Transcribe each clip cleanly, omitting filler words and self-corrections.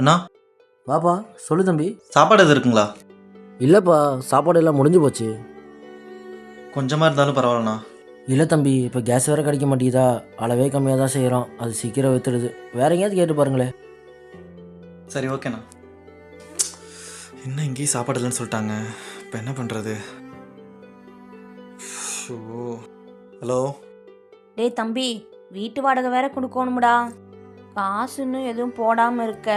அண்ணா, வாப்பா, சொல்லு தம்பி. சாப்பாடு எது இருக்குங்களா? இல்லைப்பா, சாப்பாடு எல்லாம் முடிஞ்சு போச்சு. கொஞ்சமாக இருந்தாலும் பரவாயில்லண்ணா. இல்லை தம்பி, இப்போ கேஸ் வேறு கிடைக்க மாட்டேங்குதா? அளவே கம்மியாக தான் செய்கிறோம். அது சீக்கிரம் வித்துடுது. வேற எங்கேயாவது கேட்டு பாருங்களேன். சரி, ஓகேண்ணா. என்ன இங்கேயும் சாப்பாடு இல்லைன்னு சொல்லிட்டாங்க. இப்போ என்ன பண்ணுறது? ஹலோ. டேய் தம்பி, வீட்டு வாடகை வேற கொடுக்கணும்டா. காசுன்னு எதுவும் போடாமல் இருக்க,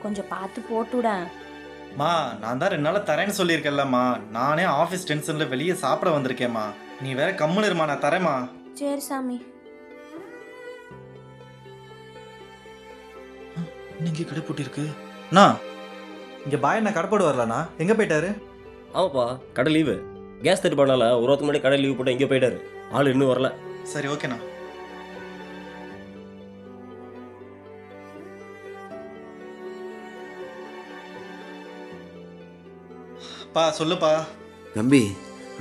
கொஞ்சம் பார்த்து போட்டுவிடேன். மா, நான் தான் 2 நாள் தரேன்னு சொல்லியிருக்கேன்லம்மா. நானே ஆஃபீஸ் டென்ஷனில் வெளியே சாப்பிட வந்திருக்கேம்மா. நீ வேற கம்முன்னு இருமா, நான் தரேம்மா. சரி சாமி. இங்கே கடை போட்டிருக்கு. அண்ணா, இங்கே பாய் என்ன கடை போட்டு வரலண்ணா? எங்கே போயிட்டாரு? ஆமாப்பா, கடை லீவு. கேஸ் தட்டுப்பாடுனால ஒரு வாரத்துக்கு முன்னாடி கடை லீவு போட்டு எங்கேயோ போயிட்டாரு. ஆள் இன்னும் வரல. சரி, ஓகேண்ணா. பா, சொல்லுப்பா. தம்பி,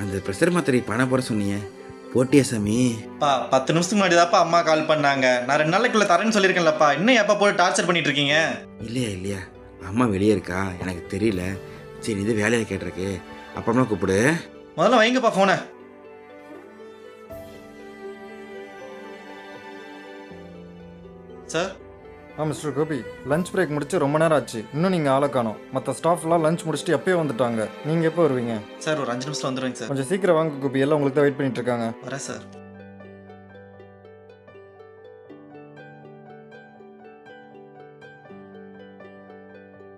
அந்த ப்ரெஷர் மாத்திரை பணம் போட சொன்னீங்க, போட்டியா சாமி? பா, 10 நிமிஷத்துக்கு முன்னாடி தான்ப்பா அம்மா கால் பண்ணாங்க. நான் 2 நாளைக்குள்ள தரேன்னு சொல்லியிருக்கேன்லப்பா. இன்னும் எப்போ போட்டு டார்ச்சர் பண்ணிட்டு இருக்கீங்க? இல்லையா அம்மா வெளியே இருக்கா, எனக்கு தெரியல. சரி, இது வேலையை கேட்டிருக்கு. அப்புறமா கூப்பிடு. முதல்ல வைங்கப்பா ஃபோனை. Sir. Mister Gopi, lunch break முடிச்சு ரொம்ப நேரம் ஆச்சு. இன்னும் நீங்கள் ஆளை காணோம். மற்ற ஸ்டாஃப்லாம் லஞ்ச் முடிச்சுட்டு எப்போயே வந்துட்டாங்க. நீங்கள் எப்போ வருவீங்க? சார், ஒரு 5 நிமிஷத்தில் வந்துடுவேங்க சார். கொஞ்சம் சீக்கிரம் வாங்க கோபி, எல்லாம் உங்களுக்கு தான் வெயிட் பண்ணிட்டு இருக்காங்க. வரேன் சார்.